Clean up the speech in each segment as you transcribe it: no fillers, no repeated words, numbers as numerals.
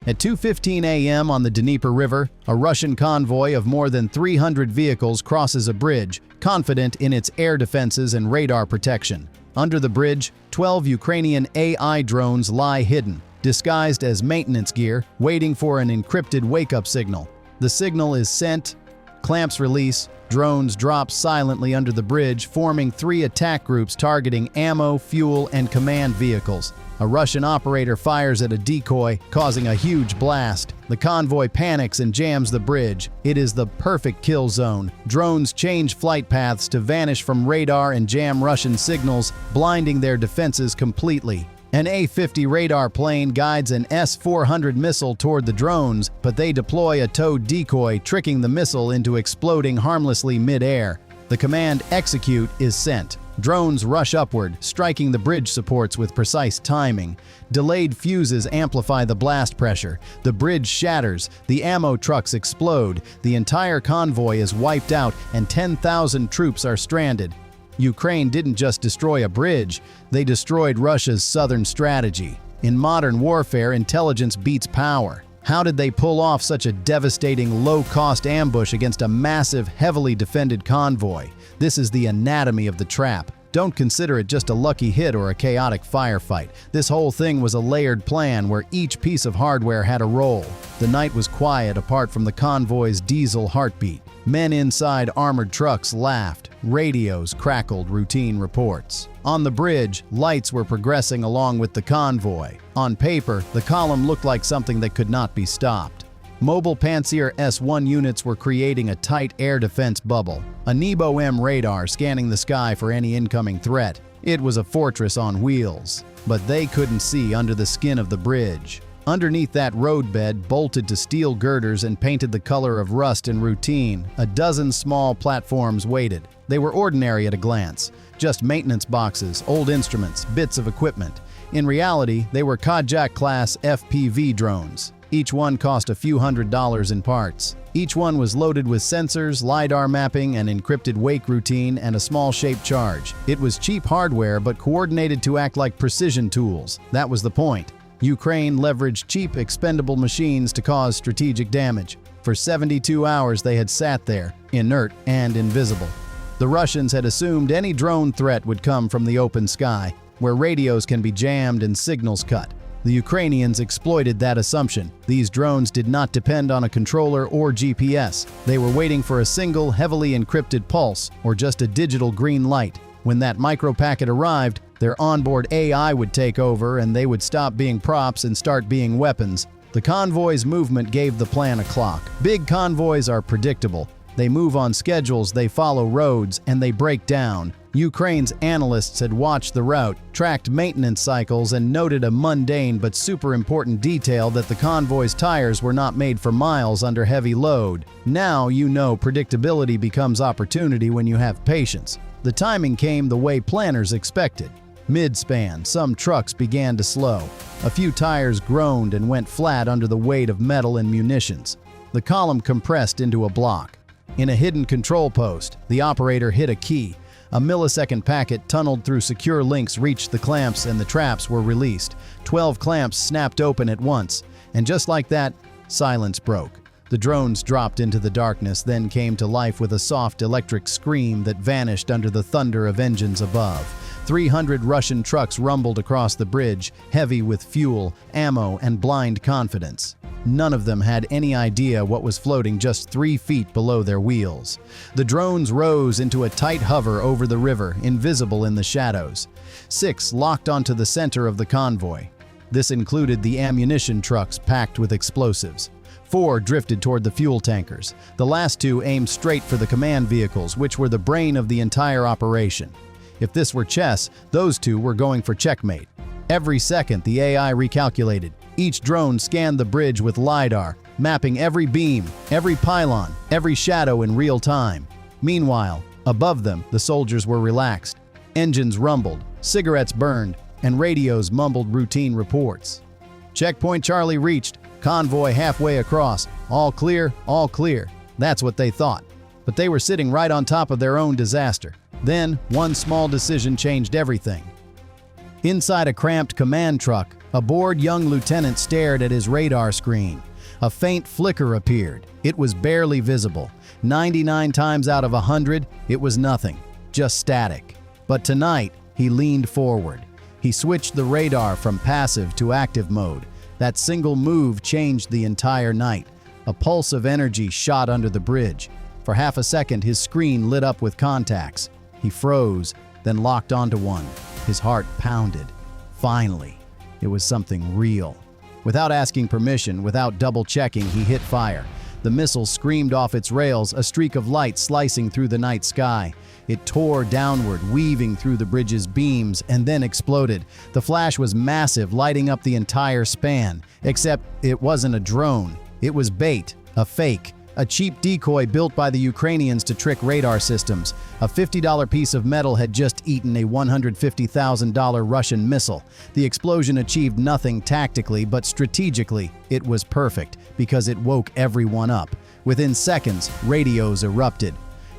At 2:15 a.m. on the Dnieper River, a Russian convoy of more than 300 vehicles crosses a bridge, confident in its air defenses and radar protection. Under the bridge, 12 Ukrainian AI drones lie hidden, disguised as maintenance gear, waiting for an encrypted wake-up signal. The signal is sent, clamps release, drones drop silently under the bridge, forming 3 attack groups targeting ammo, fuel, and command vehicles. A Russian operator fires at a decoy, causing a huge blast. The convoy panics and jams the bridge. It is the perfect kill zone. Drones change flight paths to vanish from radar and jam Russian signals, blinding their defenses completely. An A-50 radar plane guides an S-400 missile toward the drones, but they deploy a towed decoy, tricking the missile into exploding harmlessly mid-air. The command "Execute" is sent. Drones rush upward, striking the bridge supports with precise timing. Delayed fuses amplify the blast pressure. The bridge shatters, the ammo trucks explode, the entire convoy is wiped out, and 10,000 troops are stranded. Ukraine didn't just destroy a bridge, they destroyed Russia's southern strategy. In modern warfare, intelligence beats power. How did they pull off such a devastating, low-cost ambush against a massive, heavily defended convoy? This is the anatomy of the trap. Don't consider it just a lucky hit or a chaotic firefight. This whole thing was a layered plan where each piece of hardware had a role. The night was quiet apart from the convoy's diesel heartbeat. Men inside armored trucks laughed. Radios crackled routine reports. On the bridge, lights were progressing along with the convoy. On paper, the column looked like something that could not be stopped. Mobile Pantsir S-1 units were creating a tight air defense bubble. A Nebo-M radar scanning the sky for any incoming threat. It was a fortress on wheels. But they couldn't see under the skin of the bridge. Underneath that roadbed, bolted to steel girders and painted the color of rust and routine, a dozen small platforms waited. They were ordinary at a glance. Just maintenance boxes, old instruments, bits of equipment. In reality, they were Kajak-class FPV drones. Each one cost a few $100s in parts. Each one was loaded with sensors, LiDAR mapping, an encrypted wake routine, and a small-shaped charge. It was cheap hardware but coordinated to act like precision tools. That was the point. Ukraine leveraged cheap, expendable machines to cause strategic damage. For 72 hours they had sat there, inert and invisible. The Russians had assumed any drone threat would come from the open sky, where radios can be jammed and signals cut. The Ukrainians exploited that assumption. These drones did not depend on a controller or GPS. They were waiting for a single, heavily encrypted pulse, or just a digital green light. When that micropacket arrived, their onboard AI would take over and they would stop being props and start being weapons. The convoy's movement gave the plan a clock. Big convoys are predictable. They move on schedules, they follow roads, and they break down. Ukraine's analysts had watched the route, tracked maintenance cycles, and noted a mundane but super important detail that the convoy's tires were not made for miles under heavy load. Now you know predictability becomes opportunity when you have patience. The timing came the way planners expected. Mid-span, some trucks began to slow. A few tires groaned and went flat under the weight of metal and munitions. The column compressed into a block. In a hidden control post, the operator hit a key. A millisecond packet tunneled through secure links reached the clamps and the traps were released. 12 clamps snapped open at once. And just like that, silence broke. The drones dropped into the darkness, then came to life with a soft electric scream that vanished under the thunder of engines above. 300 Russian trucks rumbled across the bridge, heavy with fuel, ammo, and blind confidence. None of them had any idea what was floating just 3 feet below their wheels. The drones rose into a tight hover over the river, invisible in the shadows. 6 locked onto the center of the convoy. This included the ammunition trucks packed with explosives. 4 drifted toward the fuel tankers. The last 2 aimed straight for the command vehicles, which were the brain of the entire operation. If this were chess, those 2 were going for checkmate. Every second, the AI recalculated. Each drone scanned the bridge with LiDAR, mapping every beam, every pylon, every shadow in real time. Meanwhile, above them, the soldiers were relaxed. Engines rumbled, cigarettes burned, and radios mumbled routine reports. Checkpoint Charlie reached, convoy halfway across, all clear, all clear. That's what they thought. But they were sitting right on top of their own disaster. Then, one small decision changed everything. Inside a cramped command truck, Aboard, young lieutenant stared at his radar screen. A faint flicker appeared. It was barely visible. 99 times out of 100, it was nothing, just static. But tonight, he leaned forward. He switched the radar from passive to active mode. That single move changed the entire night. A pulse of energy shot under the bridge. For half a second, his screen lit up with contacts. He froze, then locked onto one. His heart pounded. Finally, it was something real. Without asking permission, without double-checking, he hit fire. The missile screamed off its rails, a streak of light slicing through the night sky. It tore downward, weaving through the bridge's beams, and then exploded. The flash was massive, lighting up the entire span. Except it wasn't a drone. It was bait, a fake, a cheap decoy built by the Ukrainians to trick radar systems. A $50 piece of metal had just eaten a $150,000 Russian missile. The explosion achieved nothing tactically, but strategically, it was perfect, because it woke everyone up. Within seconds, radios erupted.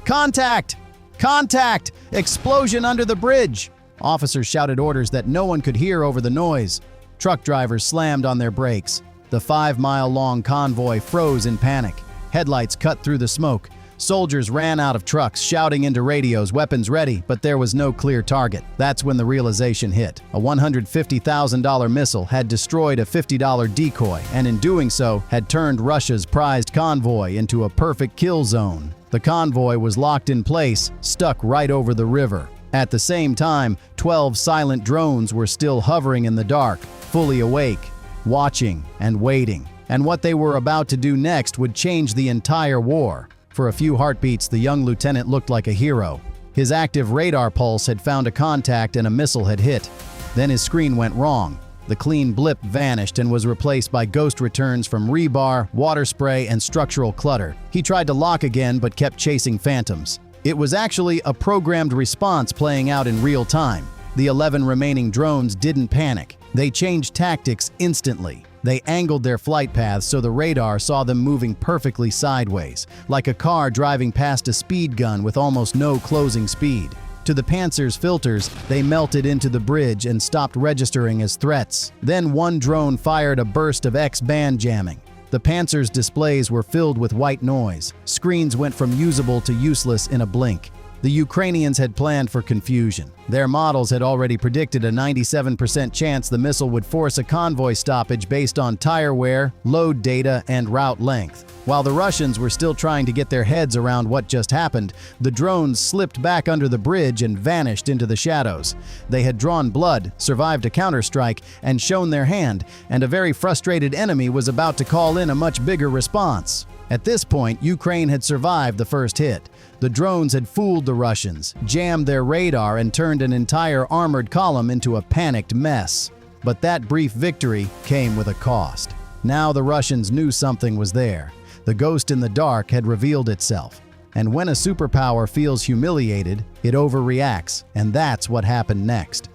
"Contact! Contact! Explosion under the bridge!" Officers shouted orders that no one could hear over the noise. Truck drivers slammed on their brakes. The 5-mile-long convoy froze in panic. Headlights cut through the smoke. Soldiers ran out of trucks, shouting into radios, weapons ready, but there was no clear target. That's when the realization hit. A $150,000 missile had destroyed a $50 decoy, and in doing so, had turned Russia's prized convoy into a perfect kill zone. The convoy was locked in place, stuck right over the river. At the same time, 12 silent drones were still hovering in the dark, fully awake, watching and waiting. And what they were about to do next would change the entire war. For a few heartbeats, the young lieutenant looked like a hero. His active radar pulse had found a contact and a missile had hit. Then his screen went wrong. The clean blip vanished and was replaced by ghost returns from rebar, water spray, and structural clutter. He tried to lock again but kept chasing phantoms. It was actually a programmed response playing out in real time. The 11 remaining drones didn't panic. They changed tactics instantly. They angled their flight paths so the radar saw them moving perfectly sideways, like a car driving past a speed gun with almost no closing speed. To the Panzer's filters, they melted into the bridge and stopped registering as threats. Then one drone fired a burst of X-band jamming. The Panzer's displays were filled with white noise. Screens went from usable to useless in a blink. The Ukrainians had planned for confusion. Their models had already predicted a 97% chance the missile would force a convoy stoppage based on tire wear, load data, and route length. While the Russians were still trying to get their heads around what just happened, the drones slipped back under the bridge and vanished into the shadows. They had drawn blood, survived a counterstrike, and shown their hand, and a very frustrated enemy was about to call in a much bigger response. At this point, Ukraine had survived the first hit. The drones had fooled the Russians, jammed their radar, and turned an entire armored column into a panicked mess. But that brief victory came with a cost. Now the Russians knew something was there. The ghost in the dark had revealed itself. And when a superpower feels humiliated, it overreacts, and that's what happened next.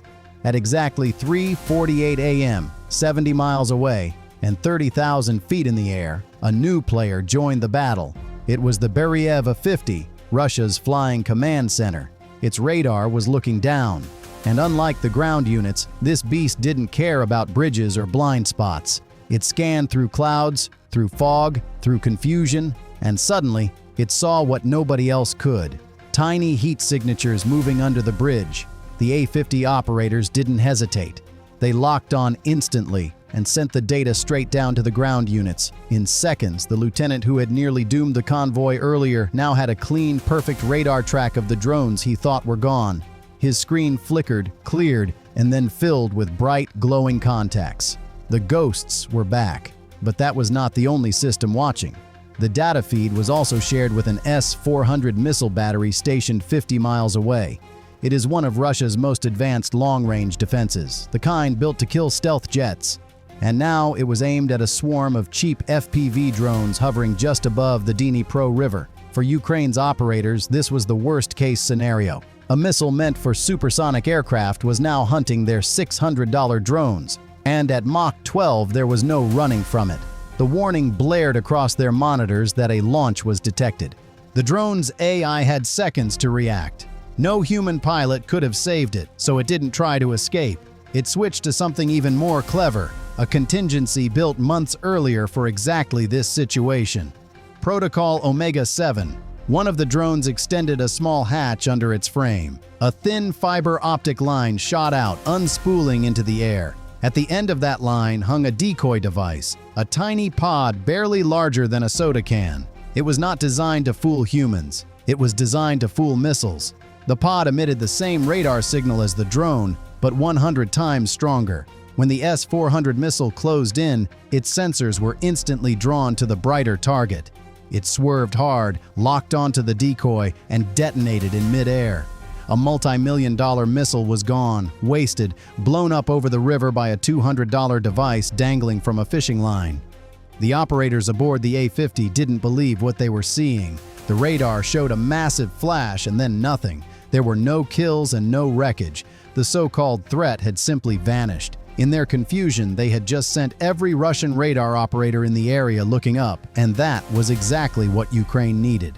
At exactly 3:48 a.m., 70 miles away, and 30,000 feet in the air, a new player joined the battle. It was the Beryeva 50, Russia's flying command center. Its radar was looking down. And unlike the ground units, this beast didn't care about bridges or blind spots. It scanned through clouds, through fog, through confusion, and suddenly, it saw what nobody else could. Tiny heat signatures moving under the bridge. The A-50 operators didn't hesitate. They locked on instantly and sent the data straight down to the ground units. In seconds, the lieutenant who had nearly doomed the convoy earlier now had a clean, perfect radar track of the drones he thought were gone. His screen flickered, cleared, and then filled with bright, glowing contacts. The ghosts were back, but that was not the only system watching. The data feed was also shared with an S-400 missile battery stationed 50 miles away. It is one of Russia's most advanced long-range defenses, the kind built to kill stealth jets. And now it was aimed at a swarm of cheap FPV drones hovering just above the Dnipro River. For Ukraine's operators, this was the worst-case scenario. A missile meant for supersonic aircraft was now hunting their $600 drones. And at Mach 12, there was no running from it. The warning blared across their monitors that a launch was detected. The drone's AI had seconds to react. No human pilot could have saved it, so it didn't try to escape. It switched to something even more clever, a contingency built months earlier for exactly this situation. Protocol Omega-7. One of the drones extended a small hatch under its frame. A thin fiber optic line shot out, unspooling into the air. At the end of that line hung a decoy device, a tiny pod barely larger than a soda can. It was not designed to fool humans. It was designed to fool missiles. The pod emitted the same radar signal as the drone, but 100 times stronger. When the S-400 missile closed in, its sensors were instantly drawn to the brighter target. It swerved hard, locked onto the decoy, and detonated in mid-air. A multi-million-dollar missile was gone, wasted, blown up over the river by a $200 device dangling from a fishing line. The operators aboard the A-50 didn't believe what they were seeing. The radar showed a massive flash and then nothing. There were no kills and no wreckage. The so-called threat had simply vanished. In their confusion, they had just sent every Russian radar operator in the area looking up, and that was exactly what Ukraine needed.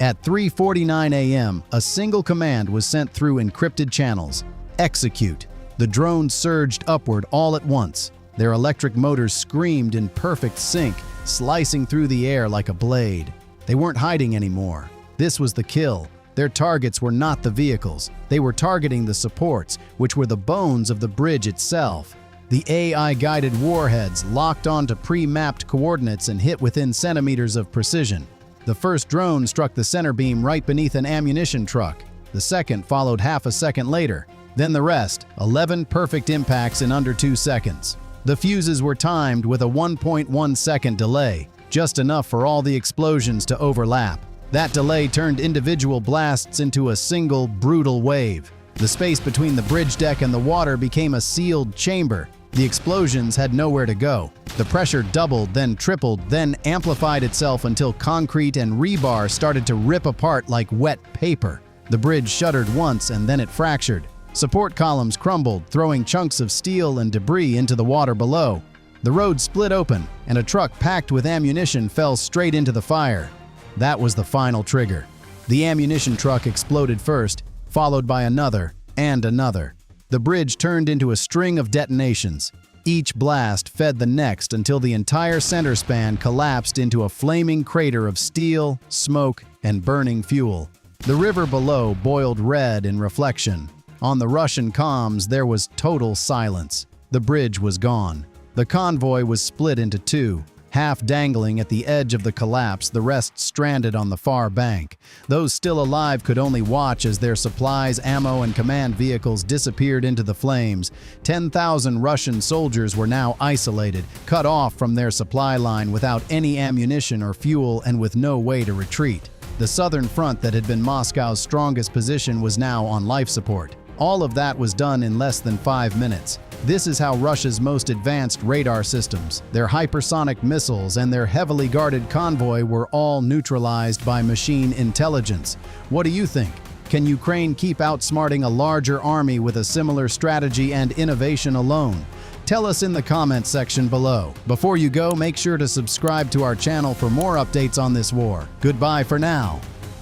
At 3:49 a.m., a single command was sent through encrypted channels. Execute. The drones surged upward all at once. Their electric motors screamed in perfect sync, slicing through the air like a blade. They weren't hiding anymore. This was the kill. Their targets were not the vehicles. They were targeting the supports, which were the bones of the bridge itself. The AI-guided warheads locked onto pre-mapped coordinates and hit within centimeters of precision. The first drone struck the center beam right beneath an ammunition truck. The second followed half a second later. Then the rest, 11 perfect impacts in under 2 seconds. The fuses were timed with a 1.1-second delay, just enough for all the explosions to overlap. That delay turned individual blasts into a single, brutal wave. The space between the bridge deck and the water became a sealed chamber. The explosions had nowhere to go. The pressure doubled, then tripled, then amplified itself until concrete and rebar started to rip apart like wet paper. The bridge shuddered once and then it fractured. Support columns crumbled, throwing chunks of steel and debris into the water below. The road split open, and a truck packed with ammunition fell straight into the fire. That was the final trigger. The ammunition truck exploded first, followed by another and another. The bridge turned into a string of detonations. Each blast fed the next until the entire center span collapsed into a flaming crater of steel, smoke, and burning fuel. The river below boiled red in reflection. On the Russian comms, there was total silence. The bridge was gone. The convoy was split into two. Half dangling at the edge of the collapse, the rest stranded on the far bank. Those still alive could only watch as their supplies, ammo, and command vehicles disappeared into the flames. 10,000 Russian soldiers were now isolated, cut off from their supply line without any ammunition or fuel and with no way to retreat. The southern front that had been Moscow's strongest position was now on life support. All of that was done in less than 5 minutes. This is how Russia's most advanced radar systems, their hypersonic missiles, and their heavily guarded convoy were all neutralized by machine intelligence. What do you think? Can Ukraine keep outsmarting a larger army with a similar strategy and innovation alone? Tell us in the comments section below. Before you go, make sure to subscribe to our channel for more updates on this war. Goodbye for now.